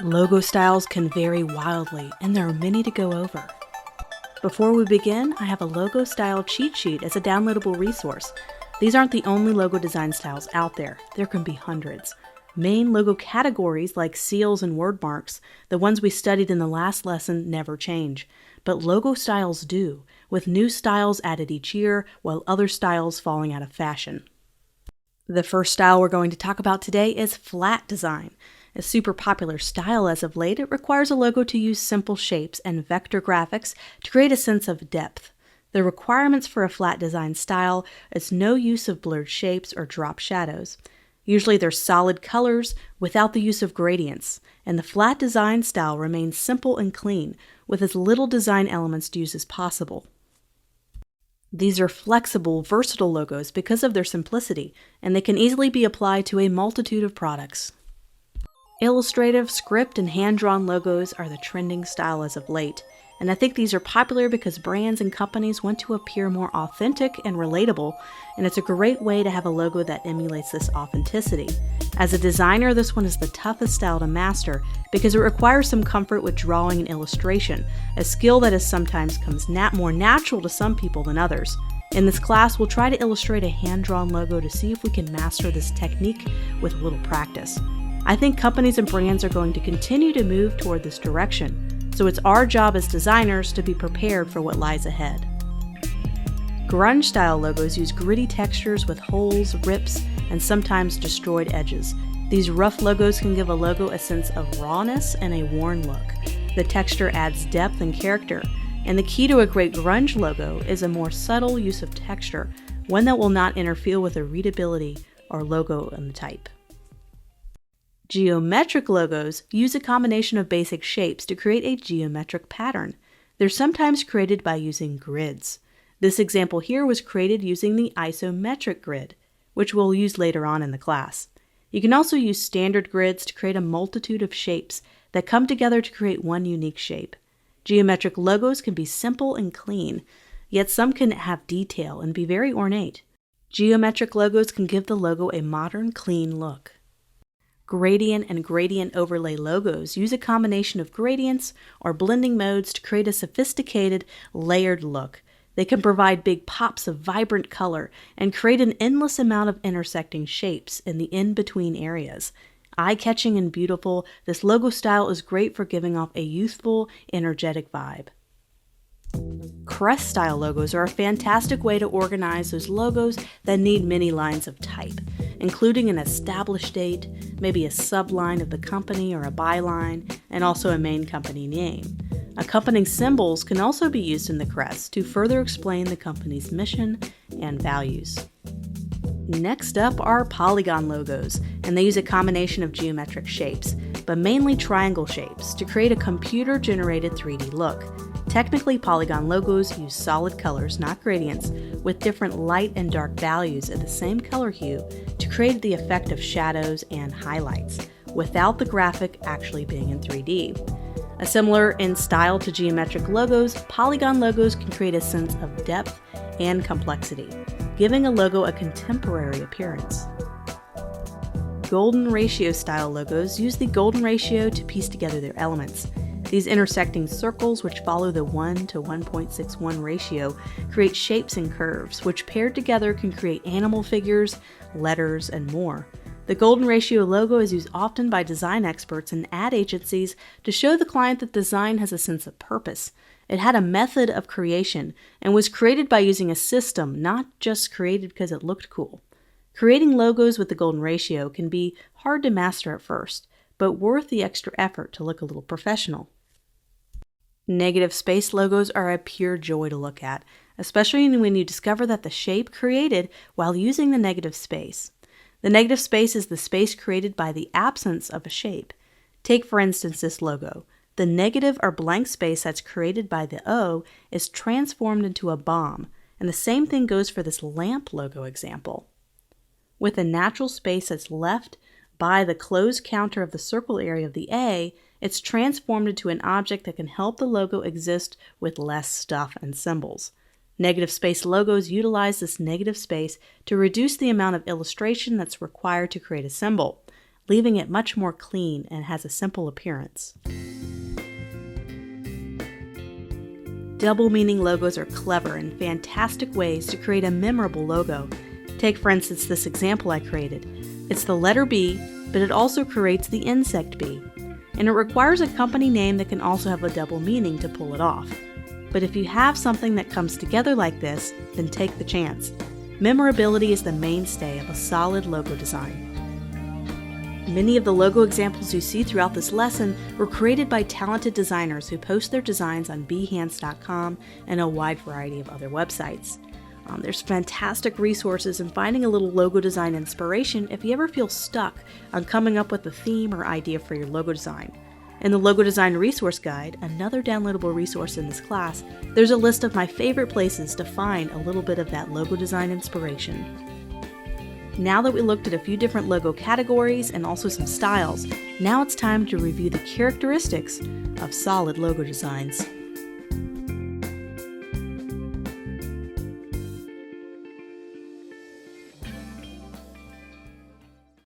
Logo styles can vary wildly, and there are many to go over. Before we begin, I have a logo style cheat sheet as a downloadable resource. These aren't the only logo design styles out there. There can be hundreds. Main logo categories like seals and word marks, the ones we studied in the last lesson, never change. But logo styles do, with new styles added each year, while other styles falling out of fashion. The first style we're going to talk about today is flat design. A super popular style as of late, it requires a logo to use simple shapes and vector graphics to create a sense of depth. The requirements for a flat design style is no use of blurred shapes or drop shadows. Usually they're solid colors without the use of gradients, and the flat design style remains simple and clean, with as little design elements used as possible. These are flexible, versatile logos because of their simplicity, and they can easily be applied to a multitude of products. Illustrative, script, and hand-drawn logos are the trending style as of late, and I think these are popular because brands and companies want to appear more authentic and relatable, and it's a great way to have a logo that emulates this authenticity. As a designer, this one is the toughest style to master because it requires some comfort with drawing and illustration, a skill that is sometimes comes more natural to some people than others. In this class, we'll try to illustrate a hand-drawn logo to see if we can master this technique with a little practice. I think companies and brands are going to continue to move toward this direction, so it's our job as designers to be prepared for what lies ahead. Grunge-style logos use gritty textures with holes, rips, and sometimes destroyed edges. These rough logos can give a logo a sense of rawness and a worn look. The texture adds depth and character, and the key to a great grunge logo is a more subtle use of texture, one that will not interfere with the readability or logo in the type. Geometric logos use a combination of basic shapes to create a geometric pattern. They're sometimes created by using grids. This example here was created using the isometric grid, which we'll use later on in the class. You can also use standard grids to create a multitude of shapes that come together to create one unique shape. Geometric logos can be simple and clean, yet some can have detail and be very ornate. Geometric logos can give the logo a modern, clean look. Gradient and gradient overlay logos use a combination of gradients or blending modes to create a sophisticated, layered look. They can provide big pops of vibrant color and create an endless amount of intersecting shapes in the in-between areas. Eye-catching and beautiful, this logo style is great for giving off a youthful, energetic vibe. Crest-style logos are a fantastic way to organize those logos that need many lines of type, including an established date, maybe a subline of the company or a byline, and also a main company name. Accompanying symbols can also be used in the crest to further explain the company's mission and values. Next up are polygon logos, and they use a combination of geometric shapes, but mainly triangle shapes, to create a computer-generated 3D look. Technically, polygon logos use solid colors, not gradients, with different light and dark values of the same color hue to create the effect of shadows and highlights, without the graphic actually being in 3D. Similar in style to geometric logos, polygon logos can create a sense of depth and complexity, giving a logo a contemporary appearance. Golden ratio style logos use the golden ratio to piece together their elements. These intersecting circles, which follow the 1 to 1.61 ratio, create shapes and curves, which paired together can create animal figures, letters, and more. The golden ratio logo is used often by design experts and ad agencies to show the client that design has a sense of purpose. It had a method of creation and was created by using a system, not just created because it looked cool. Creating logos with the golden ratio can be hard to master at first, but worth the extra effort to look a little professional. Negative space logos are a pure joy to look at, especially when you discover that the shape created while using the negative space. The negative space is the space created by the absence of a shape. Take, for instance, this logo. The negative or blank space that's created by the O is transformed into a bomb, and the same thing goes for this lamp logo example. With a natural space that's left by the closed counter of the circle area of the A, it's transformed into an object that can help the logo exist with less stuff and symbols. Negative space logos utilize this negative space to reduce the amount of illustration that's required to create a symbol. leaving it much more clean and has a simple appearance. Double meaning logos are clever and fantastic ways to create a memorable logo. Take for instance this example I created. It's the letter B, but it also creates the insect bee. And it requires a company name that can also have a double meaning to pull it off. But if you have something that comes together like this, then take the chance. Memorability is the mainstay of a solid logo design. Many of the logo examples you see throughout this lesson were created by talented designers who post their designs on behance.com and a wide variety of other websites. There's fantastic resources in finding a little logo design inspiration if you ever feel stuck on coming up with a theme or idea for your logo design. In the Logo Design Resource Guide, another downloadable resource in this class, there's a list of my favorite places to find a little bit of that logo design inspiration. Now that we looked at a few different logo categories and also some styles, now it's time to review the characteristics of solid logo designs.